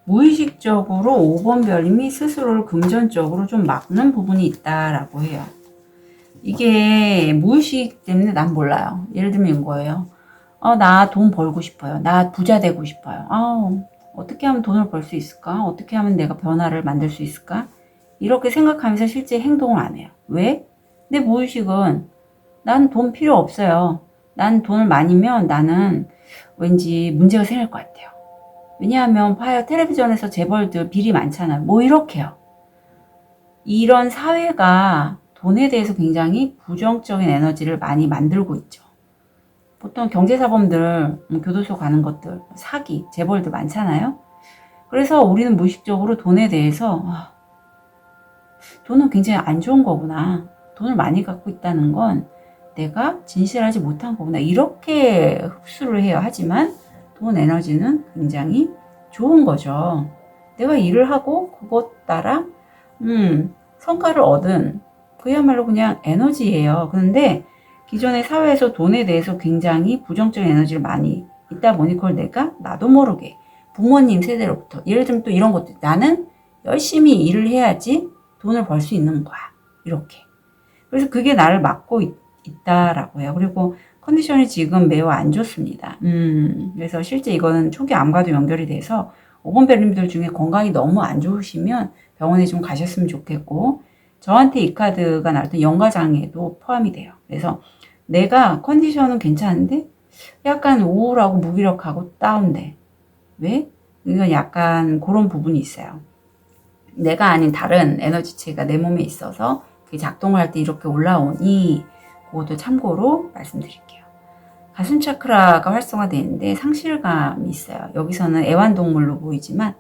무의식적으로 5번 별님이 스스로를 금전적으로 좀 막는 부분이 있다라고 해요. 이게 무의식 때문에 난 몰라요. 예를 들면 이거예요. 나 돈 벌고 싶어요. 나 부자 되고 싶어요. 어떻게 하면 돈을 벌 수 있을까? 어떻게 하면 내가 변화를 만들 수 있을까? 이렇게 생각하면서 실제 행동을 안 해요. 왜? 내 무의식은 난 돈 필요 없어요. 난 돈을 많이면 나는 왠지 문제가 생길 것 같아요. 왜냐하면 봐요. 텔레비전에서 재벌들 비리 많잖아요. 뭐 이렇게요. 이런 사회가 돈에 대해서 굉장히 부정적인 에너지를 많이 만들고 있죠. 보통 경제사범들, 교도소 가는 것들, 사기, 재벌들 많잖아요. 그래서 우리는 무의식적으로 돈에 대해서 돈은 굉장히 안 좋은 거구나. 돈을 많이 갖고 있다는 건 내가 진실하지 못한 거구나. 이렇게 흡수를 해요. 하지만 돈 에너지는 굉장히 좋은 거죠. 내가 일을 하고 그것 따라 성과를 얻은 그야말로 그냥 에너지예요. 그런데 기존의 사회에서 돈에 대해서 굉장히 부정적인 에너지를 많이 있다 보니 그걸 내가 나도 모르게 부모님 세대로부터 예를 들면 또 이런 것도 나는 열심히 일을 해야지 돈을 벌 수 있는 거야. 이렇게. 그래서 그게 나를 막고 있다라고 해요. 그리고 컨디션이 지금 매우 안 좋습니다. 그래서 실제 이거는 초기 암과도 연결이 돼서 5번 별님들 중에 건강이 너무 안 좋으시면 병원에 좀 가셨으면 좋겠고 저한테 이 카드가 나올 때 영가장애도 포함이 돼요. 그래서 내가 컨디션은 괜찮은데 약간 우울하고 무기력하고 다운돼. 왜? 이건 약간 그런 부분이 있어요. 내가 아닌 다른 에너지체가 내 몸에 있어서 그게 작동을 할 때 이렇게 올라오니 그것도 참고로 말씀드릴게요. 가슴 차크라가 활성화되는데 상실감이 있어요. 여기서는 애완동물로 보이지만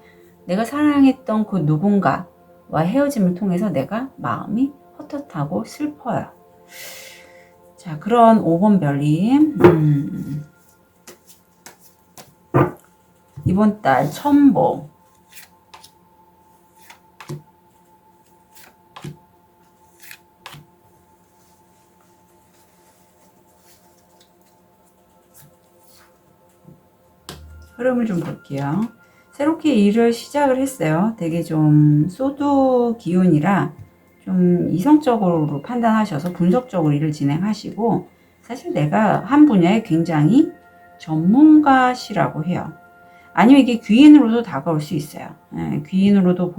내가 사랑했던 그 누군가와 헤어짐을 통해서 내가 마음이 헛헛하고 슬퍼요. 자, 그런 5번 별님 이번 달 첨보 흐름을 좀 볼게요. 새롭게 일을 시작을 했어요. 되게 좀 소두 기운이라 좀 이성적으로 판단하셔서 분석적으로 일을 진행하시고 사실 내가 한 분야에 굉장히 전문가시라고 해요. 아니면 이게 귀인으로도 다가올 수 있어요. 귀인으로도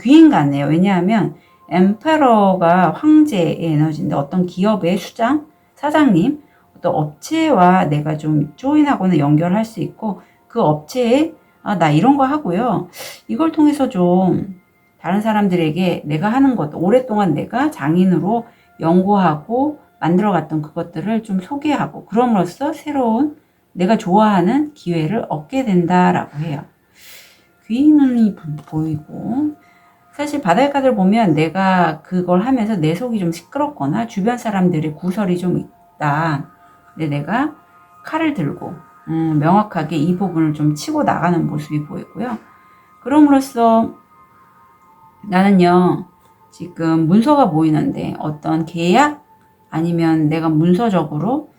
귀인 같네요. 왜냐하면 엠페러가 황제의 에너지인데 어떤 기업의 수장, 사장님, 어떤 업체와 내가 좀 조인하거나 연결할 수 있고 그 업체에 나 이런 거 하고요. 이걸 통해서 좀 다른 사람들에게 내가 하는 것, 오랫동안 내가 장인으로 연구하고 만들어갔던 그것들을 좀 소개하고 그럼으로써 새로운 내가 좋아하는 기회를 얻게 된다라고 해요. 귀인이 보이고 사실 바다의 카드를 보면 내가 그걸 하면서 내 속이 좀 시끄럽거나 주변 사람들의 구설이 좀 있다. 근데 내가 칼을 들고 명확하게 이 부분을 좀 치고 나가는 모습이 보이고요. 그럼으로써 나는요 지금 문서가 보이는데 어떤 계약 아니면 내가 문서적으로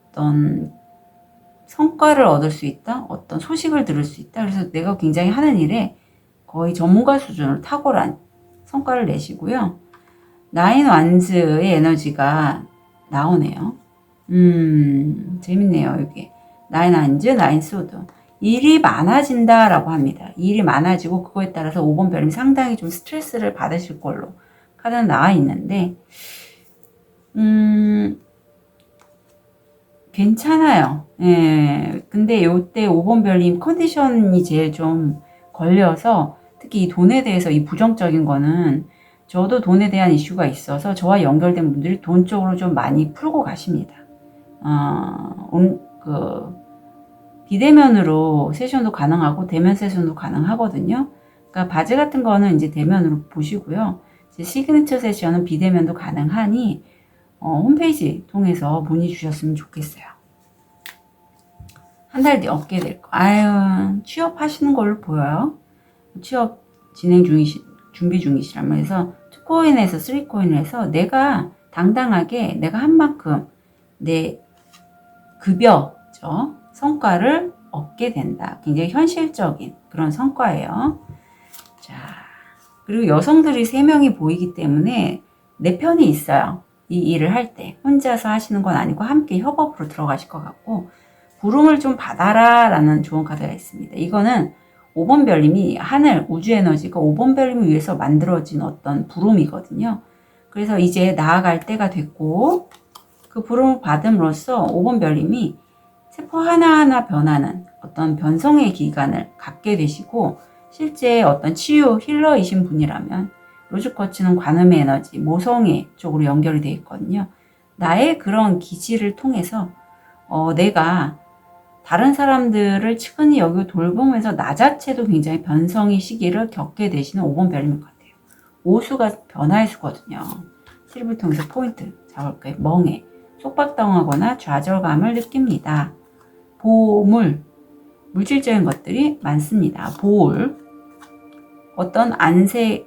어떤 성과를 얻을 수 있다 어떤 소식을 들을 수 있다 그래서 내가 굉장히 하는 일에 거의 전문가 수준으로 탁월한 성과를 내시고요. 나인 완즈의 에너지가 나오네요. 재밌네요. 여기 나인 완즈, 나인 소드. 일이 많아진다라고 합니다. 일이 많아지고 그거에 따라서 5번 별님 상당히 좀 스트레스를 받으실 걸로 카드는 나와 있는데 괜찮아요. 예. 근데 요때 5번 별님 컨디션이 제일 좀 걸려서 특히 이 돈에 대해서 이 부정적인 거는 저도 돈에 대한 이슈가 있어서 저와 연결된 분들이 돈 쪽으로 좀 많이 풀고 가십니다. 비대면으로 세션도 가능하고 대면 세션도 가능하거든요. 그러니까 바지 같은 거는 이제 대면으로 보시고요. 이제 시그니처 세션은 비대면도 가능하니 홈페이지 통해서 문의 주셨으면 좋겠어요. 한 달 뒤에 얻게 될 거. 아유, 취업하시는 걸로 보여요. 취업 진행 준비 중이시라면 해서 2코인에서 3코인을 해서 내가 당당하게 내가 한 만큼 내 급여죠. 성과를 얻게 된다. 굉장히 현실적인 그런 성과예요. 자, 그리고 여성들이 3명이 보이기 때문에 내 편이 있어요. 이 일을 할 때. 혼자서 하시는 건 아니고 함께 협업으로 들어가실 것 같고, 부름을 좀 받아라 라는 좋은 카드가 있습니다. 이거는 5번 별님이 하늘, 우주 에너지가 5번 별님을 위해서 만들어진 어떤 부름이거든요. 그래서 이제 나아갈 때가 됐고, 그 부름을 받음으로써 5번 별님이 세포 하나하나 변하는 어떤 변성의 기간을 갖게 되시고, 실제 어떤 치유 힐러이신 분이라면 로즈쿼츠는 관음의 에너지, 모성애 쪽으로 연결이 되어 있거든요. 나의 그런 기질을 통해서 내가 다른 사람들을 측은히 여기고 돌보면서 나 자체도 굉장히 변성의 시기를 겪게 되시는 5번 별님 같아요. 오수가 변화의 수거든요. 트립을 통해서 포인트 잡을까요? 멍해, 속박당하거나 좌절감을 느낍니다. 보물, 물질적인 것들이 많습니다. 보울, 어떤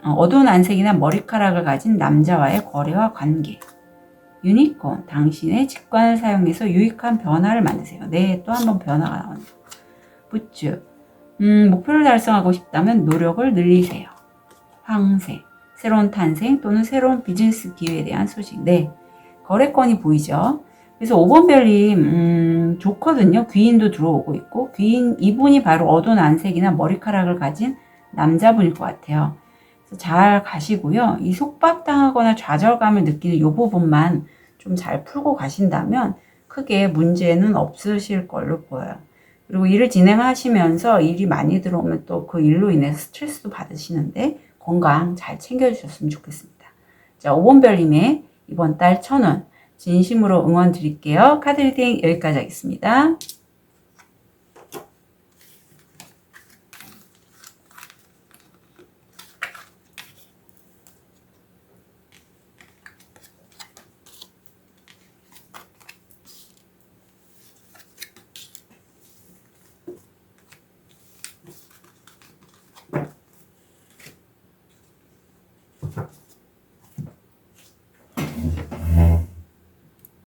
어두운 안색이나 머리카락을 가진 남자와의 거래와 관계. 유니콘, 당신의 직관을 사용해서 유익한 변화를 만드세요. 네, 또 한 번 변화가 나온다. 부츠, 목표를 달성하고 싶다면 노력을 늘리세요. 황새, 새로운 탄생 또는 새로운 비즈니스 기회에 대한 소식. 네, 거래건이 보이죠. 그래서 5번 별님 좋거든요. 귀인도 들어오고 있고, 귀인 이분이 바로 어두운 안색이나 머리카락을 가진 남자분일 것 같아요. 그래서 잘 가시고요. 이 속박당하거나 좌절감을 느끼는 이 부분만 좀 잘 풀고 가신다면 크게 문제는 없으실 걸로 보여요. 그리고 일을 진행하시면서 일이 많이 들어오면 또 그 일로 인해서 스트레스도 받으시는데 건강 잘 챙겨주셨으면 좋겠습니다. 자, 5번 별님의 이번 달 1,000원 진심으로 응원 드릴게요. 카드 리딩 여기까지 하겠습니다.